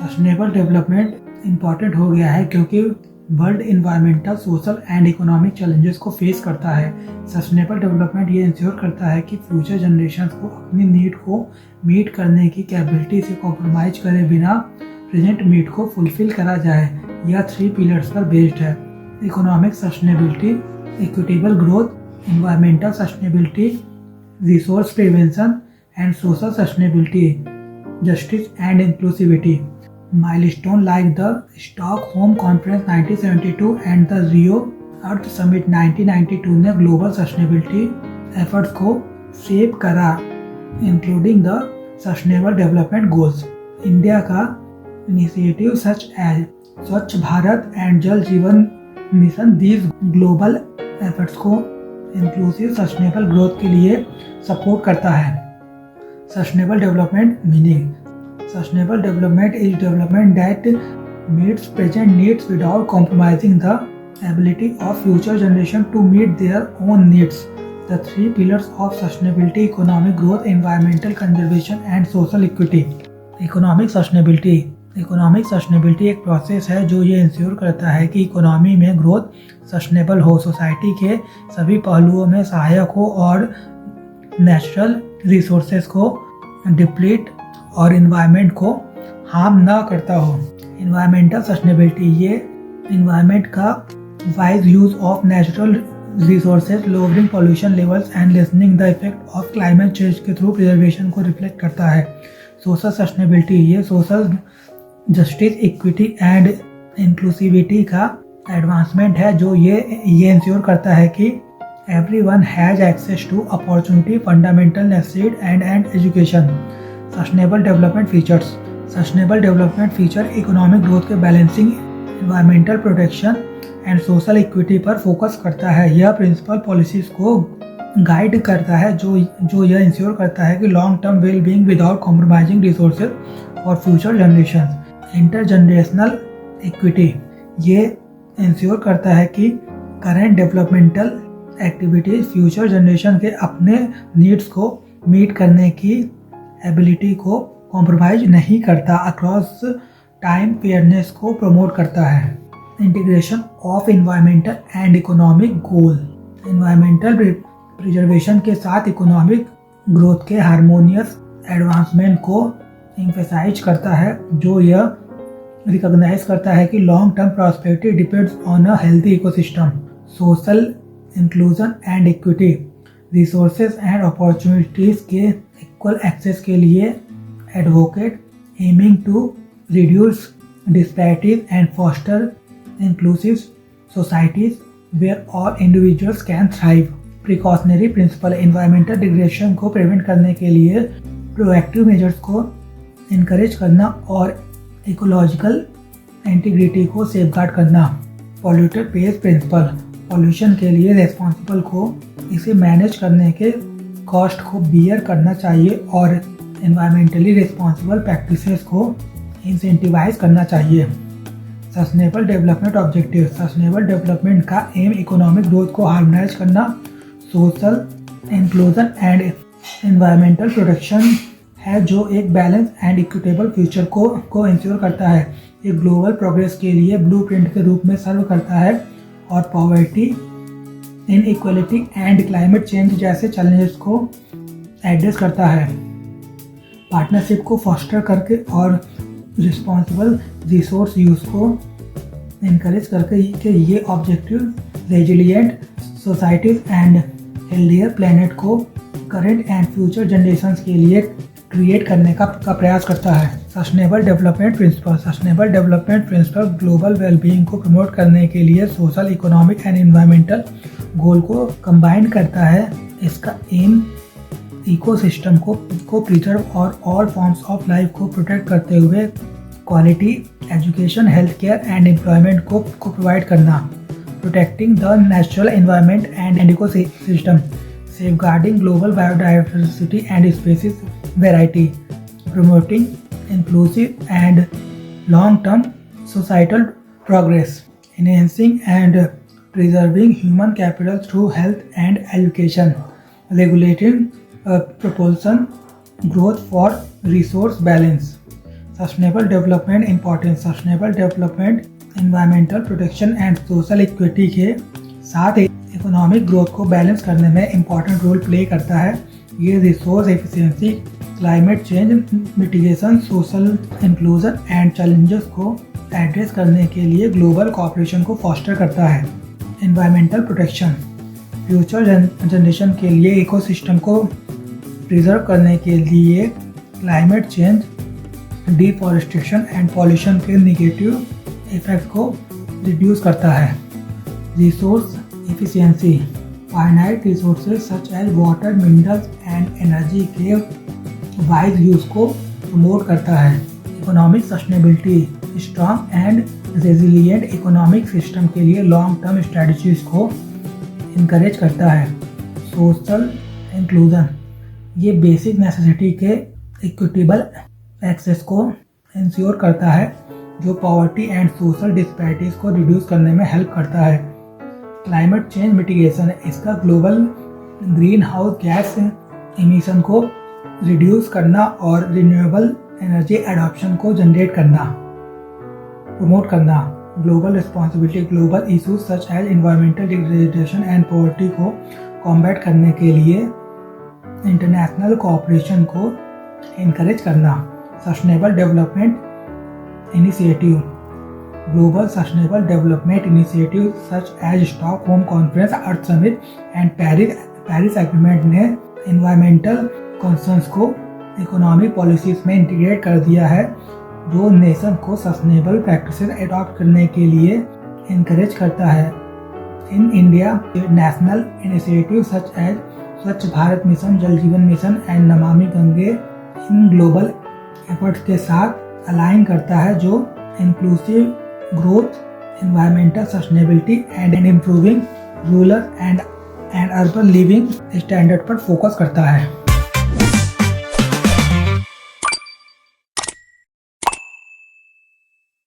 Sustainable development important हो गया है क्योंकि world environmental, social and economic challenges को फेस करता है। सस्टेनेबल डेवलपमेंट ये इंश्योर करता है कि फ्यूचर जनरेशंस को अपनी नीड को मीट करने की कैपेबिलिटी से कॉम्प्रोमाइज करे बिना प्रेजेंट नीड को फुलफिल करा जाए। यह 3 पिलर्स पर बेस्ड है: economic sustainability, equitable growth, environmental sustainability, resource prevention, and social sustainability, justice and inclusivity. Milestones like the Stockholm Conference 1972 and the Rio Earth Summit 1992 ने ग्लोबल सस्टेनेबिलिटी एफर्ट्स को shape करा, including the sustainable development goals. India का initiative such as Swachh Bharat and Jal Jeevan mission these global efforts को inclusive sustainable growth के लिए support करता है। Sustainable development meaning: sustainable development is development that meets present needs without compromising the ability of future generation to meet their own needs. The 3 pillars of sustainability: economic growth, environmental conservation and social equity. Economic sustainability एक process है जो ये ensure करता है कि economy में growth sustainable हो, society के सभी पहलुओं में सहायक हो और नेचुरल रिसोर्सेज को डिप्लीट और इन्वायरमेंट को हार्म ना करता हो। इन्वायरमेंटल सस्टेनेबिलिटी ये इन्वायरमेंट का wise use of natural resources, lowering pollution levels and lessening the effect of climate change के थ्रू प्रिजर्वेशन को रिफ्लेक्ट करता है। सोशल सस्टेनेबिलिटी ये social justice, equity and inclusivity का एडवांसमेंट है जो ये इंश्योर करता है कि everyone has access to opportunity, fundamental necessity and education. Sustainable development feature economic growth के balancing, environmental protection and social equity पर फोकस करता है। यह प्रिंसिपल पॉलिसीज को गाइड करता है जो यह इंश्योर करता है कि long term well being without compromising resources और फ्यूचर जनरेशन। इंटरजनरेशनल इक्विटी ये इंश्योर करता है कि current developmental activities future generation के अपने नीड्स को मीट करने की एबिलिटी को कॉम्प्रोमाइज नहीं करता, अक्रॉस टाइम फेयरनेस को प्रमोट करता है। Integration of environmental and economic goal: environmental preservation के साथ इकोनॉमिक ग्रोथ के हार्मोनियस एडवांसमेंट को एम्फेसाइज करता है, जो यह रिकॉग्नाइज करता है कि long term prosperity depends on a healthy ecosystem. Social inclusion and equity: resources and opportunities के इक्वल एक्सेस के लिए advocate, aiming to reduce disparities and foster inclusive societies where all individuals can thrive. Precautionary principal: environmental degradation को prevent करने के लिए proactive measures को encourage करना और इकोलॉजिकल इंटीग्रिटी को सेफगार्ड करना। पॉल्यूटर पेज प्रिंसिपल: पॉल्यूशन के लिए रेस्पॉन्सिबल को इसे मैनेज करने के कॉस्ट को बियर करना चाहिए और एनवायरमेंटली रिस्पॉन्सिबल प्रैक्टिसेस को इंसेंटिवाइज करना चाहिए। Sustainable development objective: sustainable development का एम इकोनॉमिक ग्रोथ को हार्मोनाइज करना, social inclusion and environmental protection है जो एक बैलेंस एंड इक्विटेबल फ्यूचर को इंश्योर करता है। ये ग्लोबल प्रोग्रेस के लिए ब्लूप्रिंट के रूप में सर्व करता है और poverty, inequality and climate change जैसे चैलेंजेस को एड्रेस करता है। पार्टनरशिप को फॉस्टर करके और रिस्पॉन्सिबल रिसोर्स यूज को इनकरेज करके कि ये objective resilient societies and healthier planet को करेंट एंड फ्यूचर जनरेशंस के लिए क्रिएट करने का प्रयास करता है। Sustainable development principle global wellbeing को प्रमोट करने के लिए social, economic and environmental goal को कंबाइन करता है। इसका एम इकोसिस्टम को प्रिजर्व और ऑल फॉर्म्स ऑफ लाइफ को प्रोटेक्ट करते हुए quality education, health care and employment को प्रोवाइड करना। Protecting the natural environment and ecosystem, safeguarding global biodiversity and species variety, promoting inclusive and long-term societal progress, enhancing and preserving human capital through health and education, regulating propulsion growth for resource balance. Sustainable development importance. Sustainable development environmental protection and social equity के साथ economic growth को balance करने में important role play करता है। ये resource efficiency, climate change mitigation, social inclusion and challenges को address करने के लिए ग्लोबल कोऑपरेशन को फॉस्टर करता है। एनवायरमेंटल प्रोटेक्शन फ्यूचर जनरेशन के लिए इकोसिस्टम को प्रिजर्व करने के लिए climate change, deforestation and pollution के नेगेटिव इफेक्ट को रिड्यूस करता है। Resource efficiency finite resources such as water, minerals and energy के वाइज यूज को प्रमोट करता है। Economic sustainability strong and resilient economic system के लिए लॉन्ग टर्म स्ट्रेटजीज को इनकरेज करता है। सोशल इंक्लूजन ये बेसिक नेसेसिटी के इक्विटेबल एक्सेस को इंश्योर करता है, जो पॉवर्टी एंड सोशल डिस्पैरिटीज को रिड्यूस करने में हेल्प करता है। क्लाइमेट चेंज मिटिगेशन इसका global greenhouse gas emission को रिड्यूस करना और रिन्यूएबल एनर्जी एडॉप्शन को जनरेट करना, प्रमोट करना। Global responsibility global issues such as environmental degradation and poverty को कॉम्बैट करने के लिए इंटरनेशनल कोऑपरेशन को इनकरेज करना। Sustainable development initiative global sustainable development initiative such as Stockholm conference, Earth Summit and Paris agreement ने environmental concerns को economic policies में integrate कर दिया है, जो नेशन को सस्टेनेबल प्रैक्टिसेस एडॉप्ट करने के लिए इनकरेज करता है। In India national initiative such as Swachh Bharat mission, जल Jeevan mission and Namami Gange in global efforts के साथ अलाइन करता है, जो inclusive growth, environmental sustainability and improving rural and urban living standard पर फोकस करता है।